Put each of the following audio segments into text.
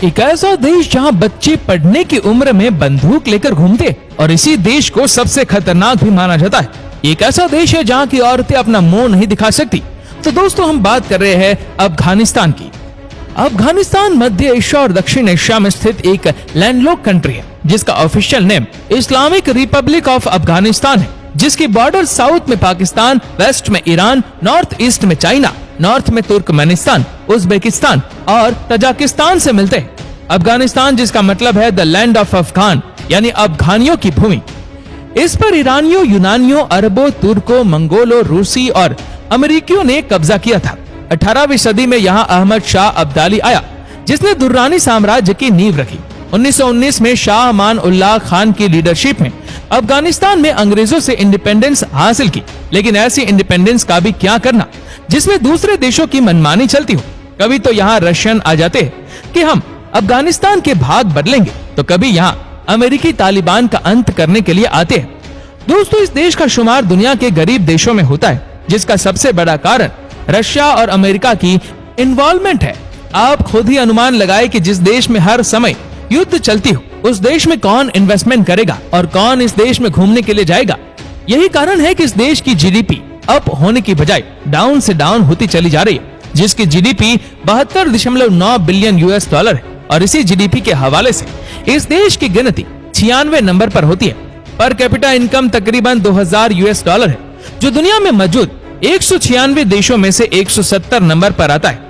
एक ऐसा देश जहां बच्चे पढ़ने की उम्र में बंदूक लेकर घूमते और इसी देश को सबसे खतरनाक भी माना जाता है। एक ऐसा देश है जहां की औरतें अपना मुंह नहीं दिखा सकती। तो दोस्तों हम बात कर रहे हैं अफगानिस्तान की। अफगानिस्तान मध्य एशिया और दक्षिण एशिया में स्थित एक लैंडलॉक कंट्री है जिसका official name Islamic Republic of Afghanistan है, जिसकी बॉर्डर साउथ में पाकिस्तान, वेस्ट में ईरान, नॉर्थ ईस्ट में चाइना, नॉर्थ में तुर्कमेनिस्तान, उज्बेकिस्तान और तजाकिस्तान से मिलते हैं। अफगानिस्तान जिसका मतलब है द लैंड ऑफ अफगान यानी अफगानियों की भूमि। इस पर ईरानियों, यूनानियों, अरबों, तुर्कों, मंगोलों, रूसी और अमेरिकियों ने कब्जा किया था। 18वीं सदी में यहाँ अहमद शाह अब्दाली आया जिसने दुर्रानी साम्राज्य की नींव रखी। 1919 में शाह अमान उल्लाह खान की लीडरशिप में अफगानिस्तान में अंग्रेजों से इंडिपेंडेंस हासिल की, लेकिन ऐसी इंडिपेंडेंस का भी क्या करना जिसमें दूसरे देशों की मनमानी चलती हो। कभी तो यहाँ रशियन आ जाते हैं कि हम अफगानिस्तान के भाग बदलेंगे, तो कभी यहाँ अमेरिकी तालिबान का अंत करने के लिए आते हैं। दोस्तों इस देश का शुमार दुनिया के गरीब देशों में होता है, जिसका सबसे बड़ा कारण रशिया और अमेरिका की इन्वॉल्वमेंट है। आप खुद ही अनुमान लगाए कि जिस देश में हर समय युद्ध चलती हो उस देश में कौन इन्वेस्टमेंट करेगा और कौन इस देश में घूमने के लिए जाएगा। यही कारण है कि इस देश की जीडीपी अप होने की बजाय डाउन से डाउन होती चली जा रही है, जिसकी जीडीपी 72.9 बिलियन यूएस डॉलर है और इसी जीडीपी के हवाले से इस देश की गिनती 96वें नंबर पर होती है। पर कैपिटा इनकम तकरीबन 2000 यूएस डॉलर है, जो दुनिया में मौजूद 196 देशों में से 170 नंबर पर आता है।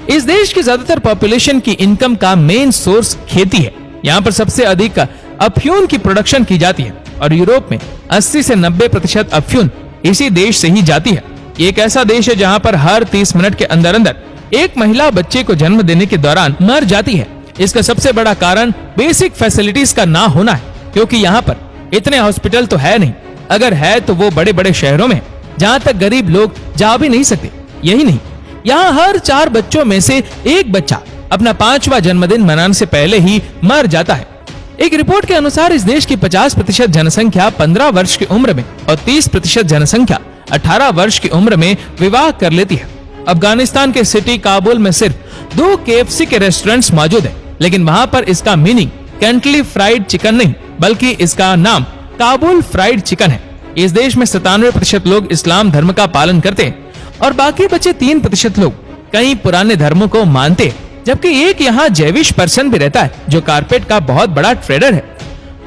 इस देश की ज्यादातर पॉपुलेशन की इनकम का मेन सोर्स खेती है। यहाँ पर सबसे अधिक अफ्यून की प्रोडक्शन की जाती है और यूरोप में 80 से 90% अफ्यून इसी देश से ही जाती है। ये एक ऐसा देश है जहाँ पर हर 30 मिनट के अंदर अंदर एक महिला बच्चे को जन्म देने के दौरान मर जाती है। इसका सबसे बड़ा कारण बेसिक फैसिलिटीज का ना होना है, क्योंकि यहाँ पर इतने हॉस्पिटल तो है नहीं, अगर है तो वो बड़े बड़े शहरों में जहाँ तक गरीब लोग जा भी नहीं सकते। यही नहीं, यहाँ हर 4 बच्चों में से एक बच्चा अपना 5वां जन्मदिन मनाने से पहले ही मर जाता है। एक रिपोर्ट के अनुसार इस देश की 50% जनसंख्या 15 वर्ष की उम्र में और 30% जनसंख्या 18 वर्ष की उम्र में विवाह कर लेती है। अफगानिस्तान के सिटी काबुल में सिर्फ 2 KFC के रेस्टोरेंट्स मौजूद है, लेकिन वहाँ पर इसका मीनिंग कैंटली फ्राइड चिकन नहीं बल्कि इसका नाम काबुल फ्राइड चिकन है। इस देश में 97% लोग इस्लाम धर्म का पालन करते हैं और बाकी बचे 3% लोग कई पुराने धर्मों को मानते हैं, जबकि एक यहाँ जैविश पर्सन भी रहता है जो कारपेट का बहुत बड़ा ट्रेडर है।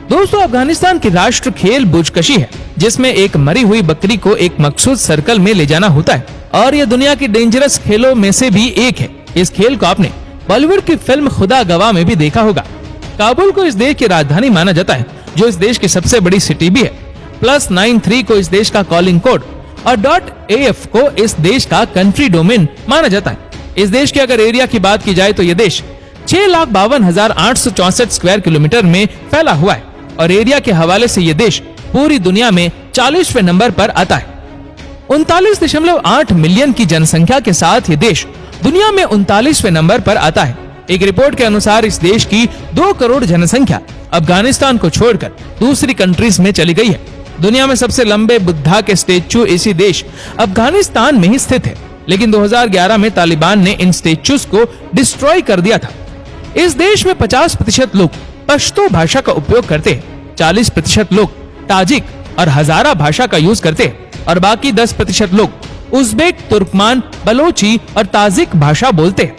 दोस्तों अफगानिस्तान की राष्ट्र खेल बुजकशी है, जिसमें एक मरी हुई बकरी को एक मखसूस सर्कल में ले जाना होता है और यह दुनिया की डेंजरस खेलों में से भी एक है। इस खेल को आपने बॉलीवुड की फिल्म खुदा गवाह में भी देखा होगा। काबुल को इस देश की राजधानी माना जाता है, जो इस देश की सबसे बड़ी सिटी भी है। +93 को इस देश का कॉलिंग कोड और .af को इस देश का कंट्री डोमेन माना जाता है। इस देश के अगर एरिया की बात की जाए तो यह देश 6,52,864 स्क्वायर किलोमीटर में फैला हुआ है और एरिया के हवाले से यह देश पूरी दुनिया में 40वें नंबर पर आता है। 39.8 मिलियन की जनसंख्या के साथ ये देश दुनिया में 39वें नंबर पर आता है। एक रिपोर्ट के अनुसार इस देश की 2 करोड़ जनसंख्या अफगानिस्तान को छोड़कर दूसरी कंट्रीज में चली गई है। दुनिया में सबसे लंबे बुद्धा के स्टेचू इसी देश अफगानिस्तान में ही स्थित है, लेकिन 2011 में तालिबान ने इन स्टेचूज को डिस्ट्रॉय कर दिया था। इस देश में 50% लोग पश्तो भाषा का उपयोग करते हैं, 40% लोग ताजिक और हजारा भाषा का यूज करते हैं और बाकी 10% लोग उज्बेक, तुर्कमान, बलोची और ताजिक भाषा बोलते हैं।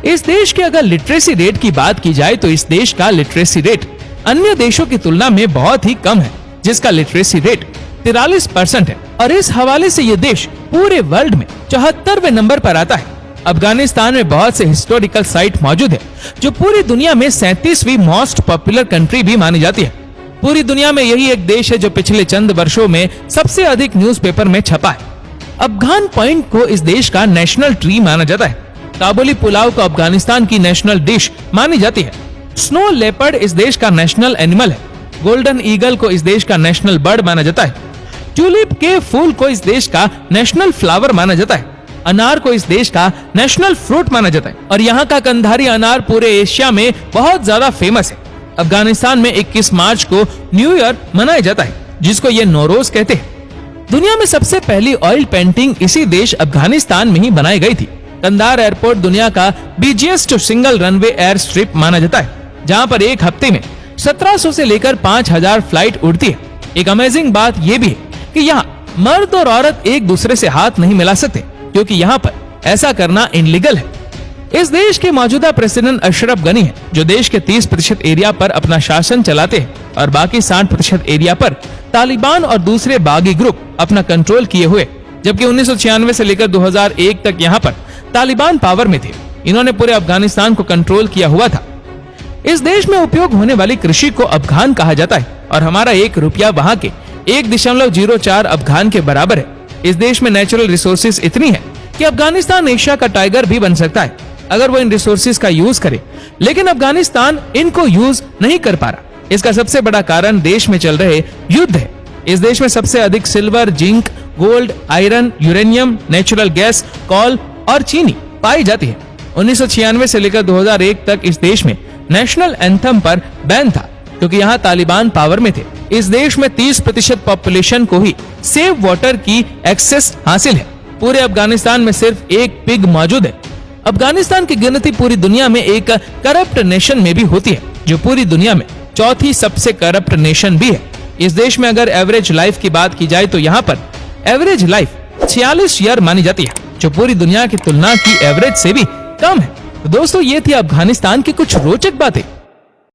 इस देश के अगर लिटरेसी रेट की बात की जाए तो इस देश का लिटरेसी रेट अन्य देशों की तुलना में बहुत ही कम है, जिसका लिटरेसी रेट 43% है और इस हवाले से ये देश पूरे वर्ल्ड में 74वें नंबर पर आता है। अफगानिस्तान में बहुत से हिस्टोरिकल साइट मौजूद है, जो पूरी दुनिया में 37वीं मोस्ट पॉपुलर कंट्री भी मानी जाती है। पूरी दुनिया में यही एक देश है जो पिछले चंद वर्षों में सबसे अधिक न्यूज़पेपर में छपा है। अफगान पॉइंट को इस देश का नेशनल ट्री माना जाता है। काबुली पुलाव को अफगानिस्तान की नेशनल डिश मानी जाती है। स्नो लेपर्ड इस देश का नेशनल एनिमल है। गोल्डन ईगल को इस देश का नेशनल बर्ड माना जाता है। ट्यूलिप के फूल को इस देश का नेशनल फ्लावर माना जाता है। अनार को इस देश का नेशनल फ्रूट माना जाता है और यहाँ का कंधारी अनार पूरे एशिया में बहुत ज्यादा फेमस है। अफगानिस्तान में 21 मार्च को न्यू ईयर मनाया जाता है, जिसको ये नौरोज कहते हैं। दुनिया में सबसे पहली ऑयल पेंटिंग इसी देश अफगानिस्तान में ही बनाई गई थी। कंधार एयरपोर्ट दुनिया का busiest single runway air strip माना जाता है, जहां पर एक हफ्ते में 1700 से लेकर 5000 फ्लाइट उड़ती है। एक अमेजिंग बात यह भी है कि यहाँ मर्द और औरत एक दूसरे से हाथ नहीं मिला सकते, क्योंकि यहाँ पर ऐसा करना इनलीगल है। इस देश के मौजूदा प्रेसिडेंट अशरफ गनी है, जो देश के 30% एरिया पर अपना शासन चलाते हैं और बाकी 60% एरिया पर तालिबान और दूसरे बागी ग्रुप अपना कंट्रोल किए हुए, जबकि 1996 से लेकर 2001 तक यहाँ पर तालिबान पावर में थे। इन्होंने पूरे अफगानिस्तान को कंट्रोल किया हुआ था। इस देश में उपयोग होने वाली कृषि को अफगान कहा जाता है और हमारा 1 रुपया वहाँ के 1.04 अफगान के बराबर है। इस देश में नेचुरल रिसोर्सेज इतनी है कि अफगानिस्तान एशिया का टाइगर भी बन सकता है अगर वो इन रिसोर्सेज का यूज करे, लेकिन अफगानिस्तान इनको यूज नहीं कर पा रहा। इसका सबसे बड़ा कारण देश में चल रहे युद्ध है। इस देश में सबसे अधिक silver, zinc, gold, iron, uranium, natural gas, call और चीनी पाई जाती है। 1996 से लेकर 2001 तक इस देश में नेशनल एंथम पर बैन था, क्योंकि यहाँ तालिबान पावर में थे। इस देश में 30% पॉपुलेशन को ही सेफ वाटर की एक्सेस हासिल है। पूरे अफगानिस्तान में सिर्फ एक पिग मौजूद है। अफगानिस्तान की गिनती पूरी दुनिया में एक करप्ट नेशन में भी होती है, जो पूरी दुनिया में चौथी सबसे करप्ट नेशन भी है। इस देश में अगर एवरेज लाइफ की बात की जाए तो यहाँ पर एवरेज लाइफ 46 ईयर मानी जाती है, जो पूरी दुनिया की तुलना की एवरेज से भी कम है। तो दोस्तों, ये थी अफगानिस्तान की कुछ रोचक बातें।